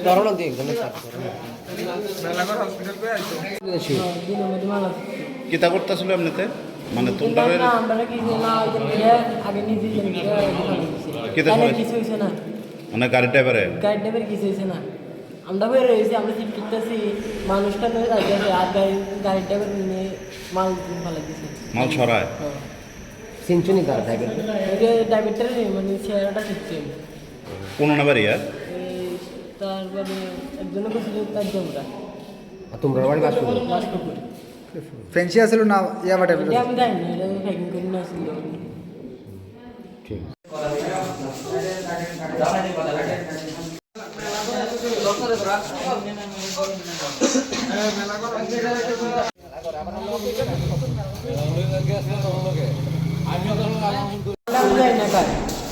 ধরো দিয়ে কিতা করতেছিল এমনিতে মানে তোমরা মানে গাড়ি ড্রাইভারে কিছু হয়েছে না আমরা বের হয়েছি আমরা সিট কিনতেছি মানুষটা তো যাইতেছে আর গাড়ির ড্রাইভার নিয়ে মাল ফেলে দিছে মাল ছড়ায় সিনচুনি তার ড্রাইভারটা মানে চেহারাটা শিখছে কোন নাম্বারই আর তারপরে একজনে বসে তার জমটা তোমরা বাড়ি বাসপুর ফ্রেন্সি আসলো না ইয়াবা টাইপের আমি জানি না এটা প্যাকিং করে না আসছিল ঠিক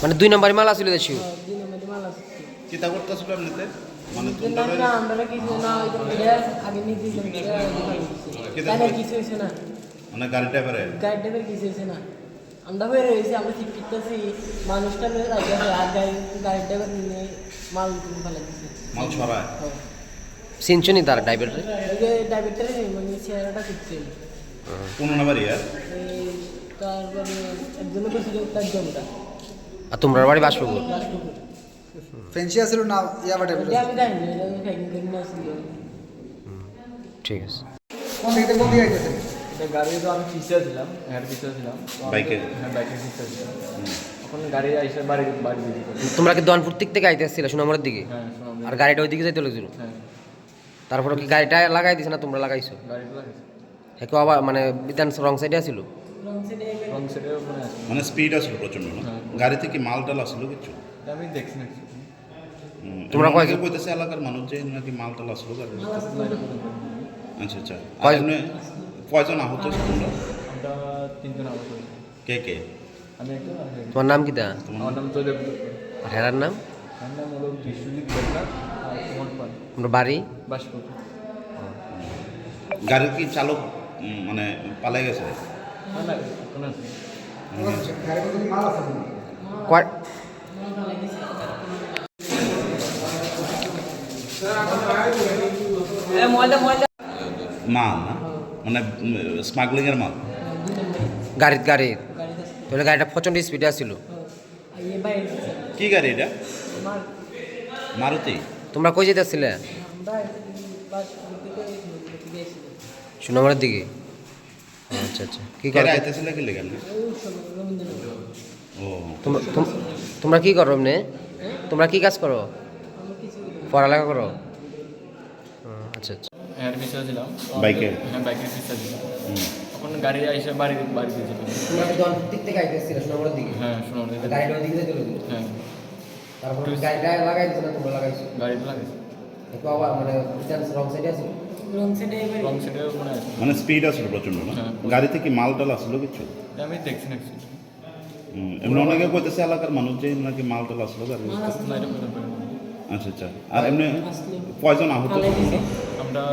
মানে 2 নম্বরে মাল আসলে দেশি কিতা করতেছিল এমনিতে মানে আমরা কিছু না আগে নিজে কিছু হয়েছে না মানে গাড়ি ড্রাইভারে কিছু হয়েছে না আমরা বের হয়েছি আমরা সিট কিনতেছি মানুষটা তো যাইতেছে আর গাড়ির ড্রাইভার নিয়ে মাল ফেলে দিছে মাল ছড়ায় সিনচুনি তার ড্রাইভারটা ড্রাইভারটা মানে চেহারাটা শিখছে কোন নাম্বারই আর তারপরে একজনে বসে তার জমটা আর তোমরা বাড়ি বাসপুর ফ্রেন্সি আসলো না ইয়াবা টাইপের আমি জানি না এটা প্যাকিং করে না আসছিল ঠিক আছে কোন দিকে কোন দিকে আইতেছে গাড়ি তো আমি পিছিয়ে ছিলাম পিছিয়ে ছিলাম বাইকে বাইকের পিছিয়ে ছিলাম এখন গাড়ি আইসে বাড়ি দিকে তোমরা কি দনপুর থেকে আইতেছিলে সোনামুড়ার দিকে হ্যাঁ আর গাড়িটা ওই দিকে যাইতে লাগছিল হ্যাঁ তারপরে কি গাড়িটা লাগাই দিছে না তোমরা লাগাইছো গাড়িটা লাগেছে হ্যাঁ আবার মানে বিধান রং সাইডে আসছিল রং সাইডে মনে আছে মানে স্পিড আসলো প্রচন্ড না গাড়িতে কি মাল টাল আসলো কিছু আমি দেখছি না তোমরা কয়েকজন কইতেছে এলাকার মানুষ যে নাকি মাল টাল আসলো গাড়িতে আচ্ছা আচ্ছা কয়জন আহত হয়েছে তোমরা আমরা 3 জন আহত হয়েছি কে কে আমি একটা তোমার নাম কি তা আমার নাম জয়দেব আর হেরার নাম আমার নাম হলো বিশ্বজিৎ বেকার আর সুমন পাল তোমরা বাড়ি বাসপুর গাড়ির কি চালক মানে পালাই গেছে না না কোন আছে গাড়ি কত মাল আছে কয় মাল না মানে স্মাগলিং এর মাল গাড়ির তাহলে গাড়িটা প্রচণ্ড স্পিডে আসছিল কি গাড়ি এটা মারুতি তোমরা কই যেতেছিলে সোনামুড়ার দিকে আচ্ছা আচ্ছা কি গাড়ি করো আইতেছিল কি লেগে ও তোমরা কি করো এমনি তোমরা কি কাজ করো পড়ালেখা করো আচ্ছা আচ্ছা পিছিয়ে ছিলাম বাইকে বাইকের পিছিয়ে ছিলাম এখন গাড়ি আইসে বাড়ি দিয়েছিল তোমরা কি দনপুর থেকে আইতেছিলে সোনামুড়ার দিকে হ্যাঁ শোনো গাড়িটা ওই দিকে যাইতে লাগছিল হ্যাঁ তারপরে গাড়িটা লাগাই দিছো না তোমরা লাগাইছো গাড়িটা লাগেছে একটু আবার মানে বিধান রং সাইডে আসছিল রং সাইডে রং সাইডে মনে আছে মানে স্পিড আসলো প্রচন্ড না হ্যাঁ। গাড়িতে কি মাল টাল আসলো কিছু আমি দেখছি না এমনি অনেকে কইতেছে এলাকার মানুষ যে নাকি মাল টাল আসলো গাড়িতে আচ্ছা আচ্ছা আর এমনি কয়জন আহত হয়েছে তোমরা? আমরা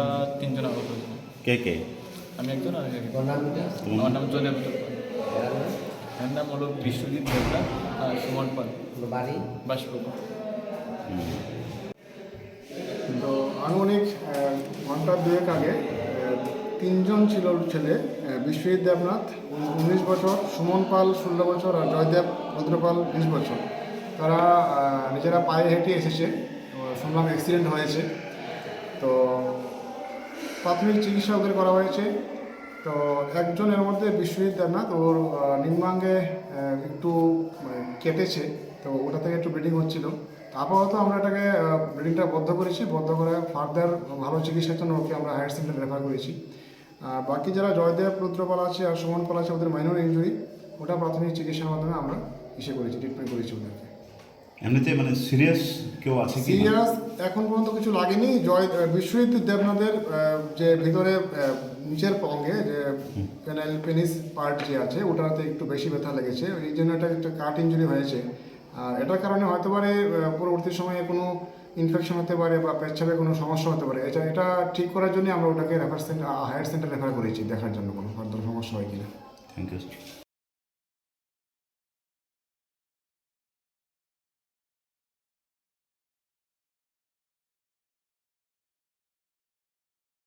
3 জন আহত হয়েছি কে কে আমি একজন আর তোমার নাম কি আমার নাম জয়দেব এর নাম হলো বিশ্বজিৎ বেকার আর সুমন পাল তোমরা বাড়ি বাসপুর তো আনুমানিক ঘন্টা দুয়েক আগে 3 জন ছিল ছেলে বিশ্বজিৎ দেবনাথ 19 বছর, সুমন পাল 16 বছর আর জয়দেব রুদ্রপাল 20 বছর। তারা নিজেরা পায়ে হেঁটে এসেছে, শুনলাম অ্যাক্সিডেন্ট হয়েছে। তো প্রাথমিক চিকিৎসা ওদের করা হয়েছে। তো একজনের মধ্যে বিশ্বজিৎ দেবনাথ ওর নিম্নাঙ্গে একটু কেটেছে, তো ওটা থেকে একটু ব্লিডিং হচ্ছিল। আপাতত আমরা এটাকে ব্লিডিংটা বন্ধ করেছি, বন্ধ করে ফার্দার ভালো চিকিৎসার জন্য ওকে আমরা হায়ার সেকেন্ডারি রেফার করেছি। বাকি যারা জয়দেব রুদ্রপাল আছে আর সুমন পাল আছে ওদের মাইনর ইনজুরি, ওটা প্রাথমিক চিকিৎসার মাধ্যমে আমরা করেছি, ট্রিটমেন্ট করেছি ওদেরকে। এমনিতে মানে সিরিয়াস কেউ আছে কি? সিরিয়াস এখন পর্যন্ত কিছু লাগেনি। বিশ্বজিৎ দেবনাথের যে ভিতরে নিচের অঙ্গে যে পেনিস পার্ট যে আছে ওটাতে একটু বেশি ব্যথা লেগেছে, এই জন্য এটা একটা কাট ইঞ্জুরি হয়েছে। আর এটার কারণে হতে পারে পরবর্তী সময়ে কোনো ইনফেকশন হতে পারে বা পেচ্ছাপে কোনো সমস্যা হতে পারে। এটা ঠিক করার জন্য আমরা ওটাকে হায়ার সেন্টার রেফার করেছি, দেখার জন্য কোনো ফার্দার সমস্যা হয় কিনা। Thank you.